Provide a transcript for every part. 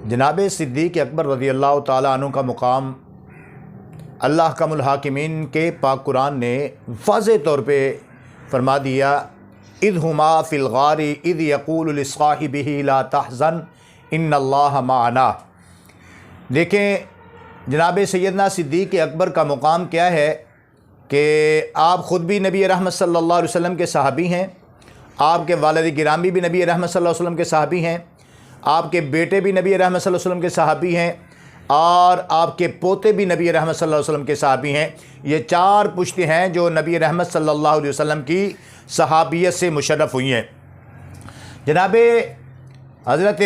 جناب صدیق اکبر رضی اللہ تعالیٰ عنہ کا مقام اللہ احکم الحاکمین کے پاک قرآن نے واضح طور پہ فرما دیا، اذ ہما فی الغار اذ یقول لصاحبہ لا تحزن ان اللہ معنا۔ دیکھیں جناب سیدنا صدیق اکبر کا مقام کیا ہے کہ آپ خود بھی نبی رحمت صلی اللہ علیہ وسلم کے صحابی ہیں، آپ کے والد گرامی بھی نبی رحمت صلی اللہ علیہ وسلم کے صحابی ہیں، آپ کے بیٹے بھی نبی رحمت صلی اللہ علیہ وسلم کے صحابی ہیں، اور آپ کے پوتے بھی نبی رحمت صلی اللہ علیہ وسلم کے صحابی ہیں۔ یہ چار پشتیں ہیں جو نبی رحمت صلی اللہ علیہ وسلم کی صحابیت سے مشرف ہوئی ہیں۔ جناب حضرت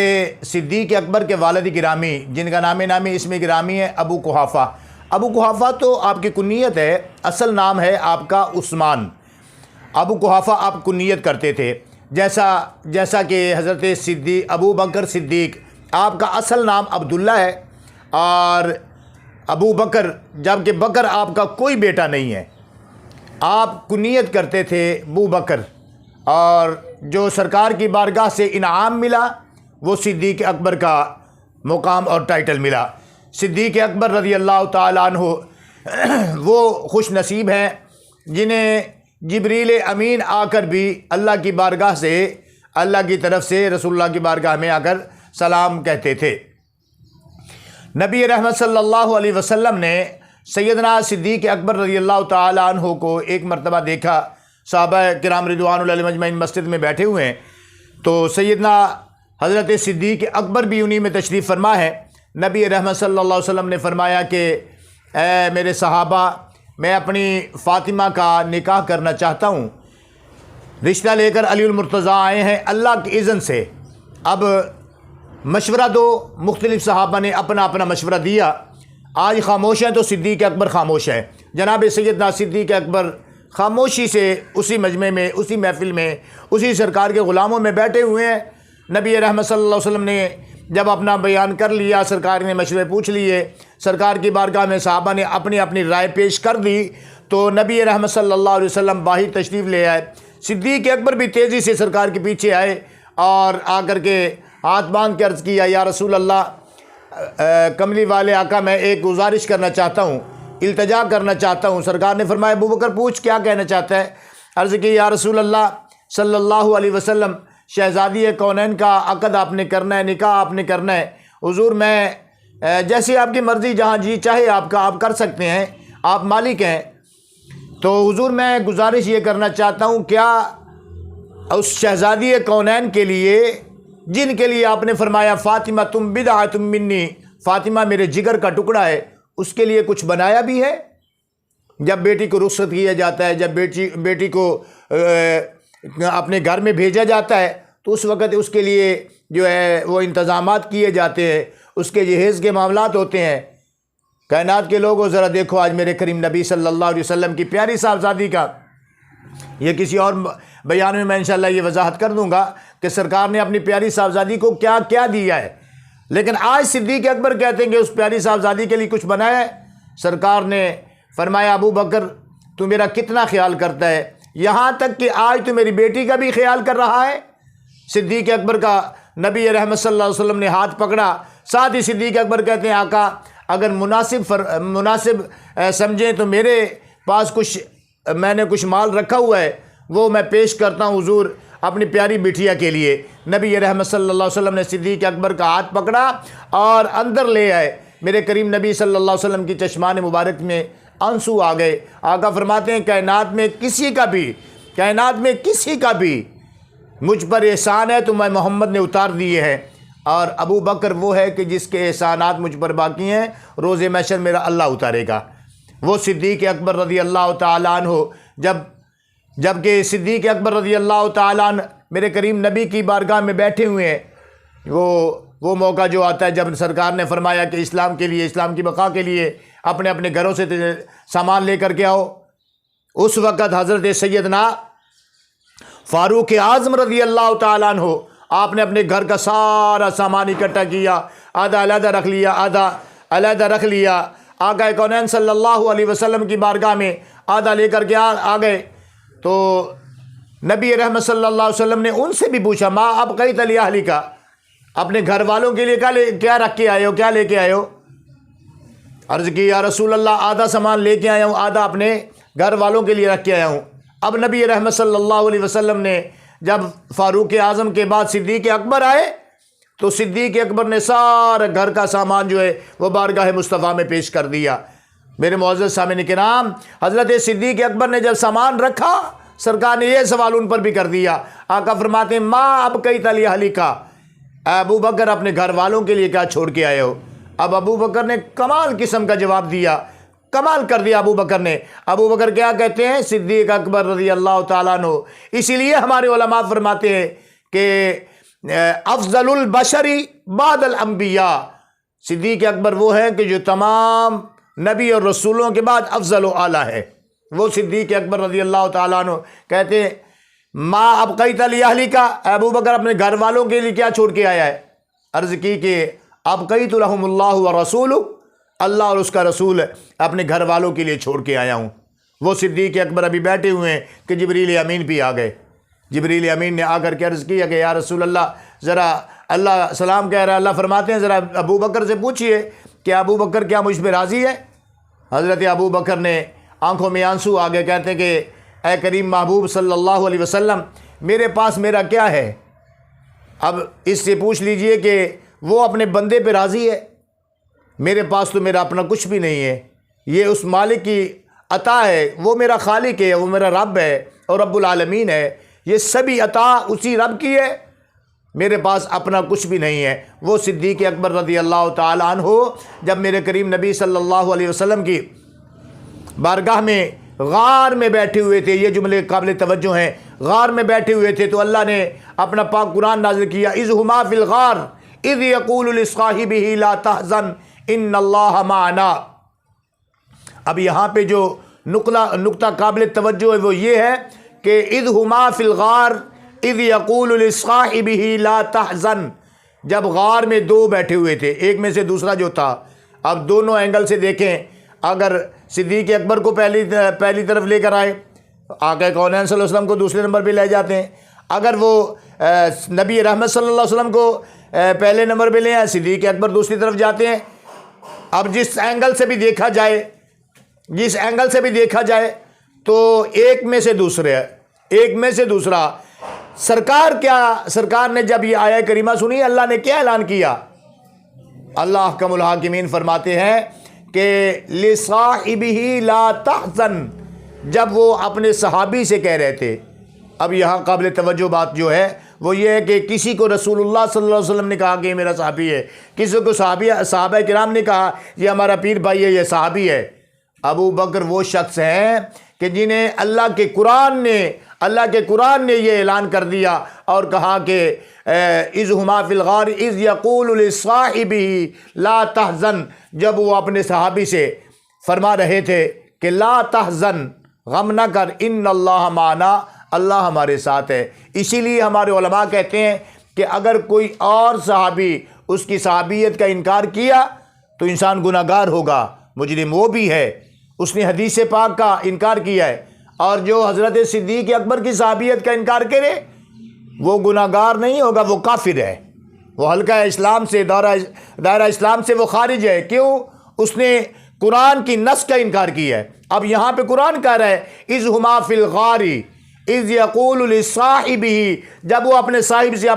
صدیق اکبر کے والد گرامی جن کا نام اسم گرامی ہے ابو قحافہ۔ ابو قحافہ تو آپ کی کنیت ہے، اصل نام ہے آپ کا عثمان۔ ابو قحافہ آپ کنیت کرتے تھے، جیسا کہ حضرت ابو بکر صدیق آپ کا اصل نام عبداللہ ہے، اور ابو بکر جبکہ بکر آپ کا کوئی بیٹا نہیں ہے، آپ کنیت کرتے تھے ابو بکر، اور جو سرکار کی بارگاہ سے انعام ملا وہ صدیق اکبر کا مقام اور ٹائٹل ملا۔ صدیق اکبر رضی اللہ تعالیٰ عنہ وہ خوش نصیب ہیں جنہیں جبریل امین آ کر بھی اللہ کی بارگاہ سے، اللہ کی طرف سے رسول اللہ کی بارگاہ میں آ کر سلام کہتے تھے۔ نبی رحمت صلی اللہ علیہ وسلم نے سیدنا صدیق اکبر رضی اللہ تعالیٰ عنہ کو ایک مرتبہ دیکھا، صحابہ کرام رضوان اللہ علیہم اجمعین مسجد میں بیٹھے ہوئے ہیں، تو سیدنا حضرت صدیق اکبر بھی انہی میں تشریف فرما ہے۔ نبی رحمت صلی اللہ علیہ وسلم نے فرمایا کہ اے میرے صحابہ، میں اپنی فاطمہ کا نکاح کرنا چاہتا ہوں۔ رشتہ لے کر علی المرتضیٰ آئے ہیں اللہ کی اذن سے۔ اب مشورہ دو، مختلف صحابہ نے اپنا اپنا مشورہ دیا۔ آج خاموش ہیں تو صدیق اکبر خاموش ہے۔ جناب سیدنا صدیق اکبر خاموشی سے اسی مجمع میں، اسی محفل میں، اسی سرکار کے غلاموں میں بیٹھے ہوئے ہیں۔ نبی رحمت صلی اللہ علیہ وسلم نے جب اپنا بیان کر لیا، سرکار نے مشورے پوچھ لیے، سرکار کی بارگاہ میں صحابہ نے اپنی اپنی رائے پیش کر دی، تو نبی رحمت صلی اللہ علیہ وسلم باہر تشریف لے آئے۔ صدیق اکبر بھی تیزی سے سرکار کے پیچھے آئے اور آ کر کے ہاتھ باندھ کے عرض کیا، یا رسول اللہ، کملی والے آقا، میں ایک گزارش کرنا چاہتا ہوں، التجا کرنا چاہتا ہوں۔ سرکار نے فرمایا ابو بکر پوچھ کیا کہنا چاہتا ہے؟ عرض کی، یا رسول اللہ صلی اللہ علیہ وسلم، شہزادی کونین کا عقد آپ نے کرنا ہے، نکاح آپ نے کرنا ہے۔ حضور میں جیسی آپ کی مرضی، جہاں جی چاہے آپ کا آپ کر سکتے ہیں، آپ مالک ہیں، تو حضور میں گزارش یہ کرنا چاہتا ہوں، کیا اس شہزادی کونین کے لیے جن کے لیے آپ نے فرمایا فاطمہ تم بدعۃ منی، فاطمہ میرے جگر کا ٹکڑا ہے، اس کے لیے کچھ بنایا بھی ہے؟ جب بیٹی کو رخصت کیا جاتا ہے، جب بیٹی کو اپنے گھر میں بھیجا جاتا ہے، تو اس وقت اس کے لیے جو ہے وہ انتظامات کیے جاتے ہیں، اس کے جہیز کے معاملات ہوتے ہیں۔ کائنات کے لوگوں ذرا دیکھو آج میرے کریم نبی صلی اللہ علیہ وسلم کی پیاری صاحبزادی کا، یہ کسی اور بیان میں انشاءاللہ یہ وضاحت کر دوں گا کہ سرکار نے اپنی پیاری صاحبزادی کو کیا کیا دیا ہے، لیکن آج صدیق اکبر کہتے ہیں کہ اس پیاری صاحبزادی کے لیے کچھ بنایا ہے۔ سرکار نے فرمایا ابو بکر تو میرا کتنا خیال کرتا ہے، یہاں تک کہ آج تو میری بیٹی کا بھی خیال کر رہا ہے۔ صدیق اکبر کا نبی رحمت صلی اللہ علیہ وسلم نے ہاتھ پکڑا، ساتھ ہی صدیق اکبر کہتے ہیں آقا اگر مناسب سمجھیں تو میرے پاس میں نے کچھ مال رکھا ہوا ہے، وہ میں پیش کرتا ہوں حضور اپنی پیاری بٹھیا کے لیے۔ نبی رحمت صلی اللہ علیہ وسلم نے صدیق اکبر کا ہاتھ پکڑا اور اندر لے آئے۔ میرے کریم نبی صلی اللہ علیہ وسلم کی چشمان مبارک میں آنسو آ گئے۔ آقا فرماتے ہیں کائنات میں کسی کا بھی مجھ پر احسان ہے تو میں محمد نے اتار دیے ہیں، اور ابو بکر وہ ہے کہ جس کے احسانات مجھ پر باقی ہیں، روز محشر میرا اللہ اتارے گا۔ وہ صدیق اکبر رضی اللہ تعالیٰ عنہ جبکہ صدیق اکبر رضی اللہ تعالیٰ عنہ میرے کریم نبی کی بارگاہ میں بیٹھے ہوئے ہیں، وہ موقع جو آتا ہے جب سرکار نے فرمایا کہ اسلام کے لیے، اسلام کی بقا کے لیے اپنے اپنے گھروں سے سامان لے کر کے آؤ، اس وقت حضرت سیدنا فاروق اعظم رضی اللہ تعالیٰ عنہ آپ نے اپنے گھر کا سارا سامان اکٹھا کیا، آدھا علیحدہ رکھ لیا، آدھا علیحدہ رکھ لیا۔ آقا کونین صلی اللہ علیہ وسلم کی بارگاہ میں آدھا لے کر کے آ گئے، تو نبی رحمت صلی اللہ علیہ وسلم نے ان سے بھی پوچھا ما ابقیت لی اہلک، اپنے گھر والوں کے لیے کیا رکھ کے آئے ہو، کیا لے کے آئے ہو؟ عرض کی یا رسول اللہ آدھا سامان لے کے آیا ہوں، آدھا اپنے گھر والوں کے لیے رکھ کے آیا ہوں۔ اب نبی رحمت صلی اللہ علیہ وسلم نے جب فاروق اعظم کے بعد صدیق اکبر آئے تو صدیق اکبر نے سارا گھر کا سامان جو ہے وہ بارگاہ مصطفیٰ میں پیش کر دیا۔ میرے معزز سامعین کرام، حضرت صدیق اکبر نے جب سامان رکھا، سرکار نے یہ سوال ان پر بھی کر دیا۔ آقا فرماتے ہیں ما اب کئی تلی علی کا، ابو بکر اپنے گھر والوں کے لیے کیا چھوڑ کے آئے ہو؟ اب ابو بکر نے کمال قسم کا جواب دیا، کمال کر دیا ابو بکر نے۔ ابو بکر کیا کہتے ہیں؟ صدیق اکبر رضی اللہ تعالیٰ عنہ۔ اسی لیے ہمارے علماء فرماتے ہیں کہ افضل البشری بعد الانبیاء، صدیق اکبر وہ ہے کہ جو تمام نبی اور رسولوں کے بعد افضل و اعلیٰ ہے۔ وہ صدیق اکبر رضی اللہ تعالیٰ عنہ کہتے ہیں ما ابقیت لاہلی کا، ابو بکر اپنے گھر والوں کے لیے کیا چھوڑ کے آیا ہے؟ عرض کی کہ ابقیت لہم اللہ ورسولہ، اللہ اور اس کا رسول اپنے گھر والوں کے لیے چھوڑ کے آیا ہوں۔ وہ صدیق اکبر ابھی بیٹھے ہوئے ہیں کہ جبریل امین بھی آ گئے۔ جبریل امین نے آ کر کے عرض کیا کہ یا رسول اللہ، ذرا اللہ سلام کہہ رہا ہے، اللہ فرماتے ہیں ذرا ابو بکر سے پوچھئے کہ ابو بکر کیا مجھ پہ راضی ہے؟ حضرت ابو بکر نے آنکھوں میں آنسو آ گئے، کہتے ہیں کہ اے کریم محبوب صلی اللہ علیہ وسلم، میرے پاس میرا کیا ہے؟ اب اس سے پوچھ لیجئے کہ وہ اپنے بندے پہ راضی ہے، میرے پاس تو میرا اپنا کچھ بھی نہیں ہے، یہ اس مالک کی عطا ہے، وہ میرا خالق ہے، وہ میرا رب ہے اور رب العالمین ہے، یہ سبھی عطا اسی رب کی ہے، میرے پاس اپنا کچھ بھی نہیں ہے۔ وہ صدیق اکبر رضی اللہ تعالیٰ عنہ جب میرے کریم نبی صلی اللہ علیہ وسلم کی بارگاہ میں غار میں بیٹھے ہوئے تھے، یہ جملے قابل توجہ ہیں، غار میں بیٹھے ہوئے تھے تو اللہ نے اپنا پاک قرآن نازل کیا، اذ ہما فی الغار اذ یقول لصاحبہ لا تحزن ان اللہ معنا۔ اب یہاں پہ جو نقطہ قابل توجہ ہے وہ یہ ہے کہ اذ ہما فی الغار اذ یقول لصاحبہ لا تحزن، جب غار میں دو بیٹھے ہوئے تھے، ایک میں سے دوسرا جو تھا، اب دونوں اینگل سے دیکھیں، اگر صدیق اکبر کو پہلی طرف لے کر آئے، آقا کونین صلی اللہ علیہ وسلم کو دوسرے نمبر پہ لے جاتے ہیں، اگر وہ نبی رحمت صلی اللہ علیہ وسلم کو پہلے نمبر پہ لے آئے، صدیق اکبر دوسری طرف جاتے ہیں۔ اب جس اینگل سے بھی دیکھا جائے تو ایک میں سے دوسرا سرکار نے جب یہ آیہ کریمہ سنی، اللہ نے کیا اعلان کیا؟ اللہ احکم الحاکمین فرماتے ہیں کہ لصاحبہ لا تحزن، جب وہ اپنے صحابی سے کہہ رہے تھے۔ اب یہاں قابل توجہ بات جو ہے وہ یہ ہے کہ کسی کو رسول اللہ صلی اللہ علیہ وسلم نے کہا کہ یہ میرا صحابی ہے، کسی کو صحابہ کرام نے کہا یہ ہمارا پیر بھائی ہے، یہ صحابی ہے۔ ابو بکر وہ شخص ہیں کہ جنہیں اللہ کے قرآن نے یہ اعلان کر دیا اور کہا کہ اذ ہما فی الغار اذ یقول لصاحبہ لا تحزن، جب وہ اپنے صحابی سے فرما رہے تھے کہ لا تحزن، غم نہ کر، ان اللہ معنا، اللہ ہمارے ساتھ ہے۔ اسی لیے ہمارے علماء کہتے ہیں کہ اگر کوئی اور صحابی اس کی صحابیت کا انکار کیا تو انسان گناہ گار ہوگا، مجرم وہ بھی ہے، اس نے حدیث پاک کا انکار کیا ہے، اور جو حضرت صدیق اکبر کی صحابیت کا انکار کرے وہ گناہ گار نہیں ہوگا، وہ کافر ہے، وہ حلقہ اسلام سے، دائرہ اسلام سے وہ خارج ہے۔ کیوں؟ اس نے قرآن کی نص کا انکار کیا ہے۔ اب یہاں پہ قرآن کہہ رہا ہے اذ ہما فی الغار اذ یقول لصاحبہ، جب وہ اپنے صاحب سے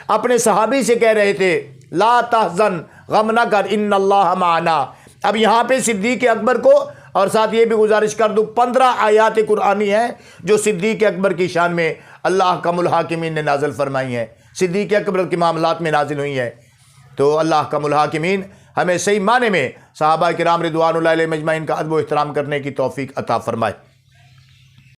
اپنے صحابی سے کہہ رہے تھے لا تحزن، غم نہ کر، ان اللہ معنا۔ اب یہاں پہ صدیق اکبر کو، اور ساتھ یہ بھی گزارش کر دوں، 15 آیات قرآنی ہیں جو صدیق اکبر کی شان میں اللہ احکم الحاکمین نے نازل فرمائی ہیں، صدیق اکبر کے معاملات میں نازل ہوئی ہیں۔ تو اللہ احکم الحاکمین ہمیں صحیح معنی میں صحابہ کرام رضوان اللہ علیہم اجمعین کا ادب و احترام کرنے کی توفیق عطا فرمائے۔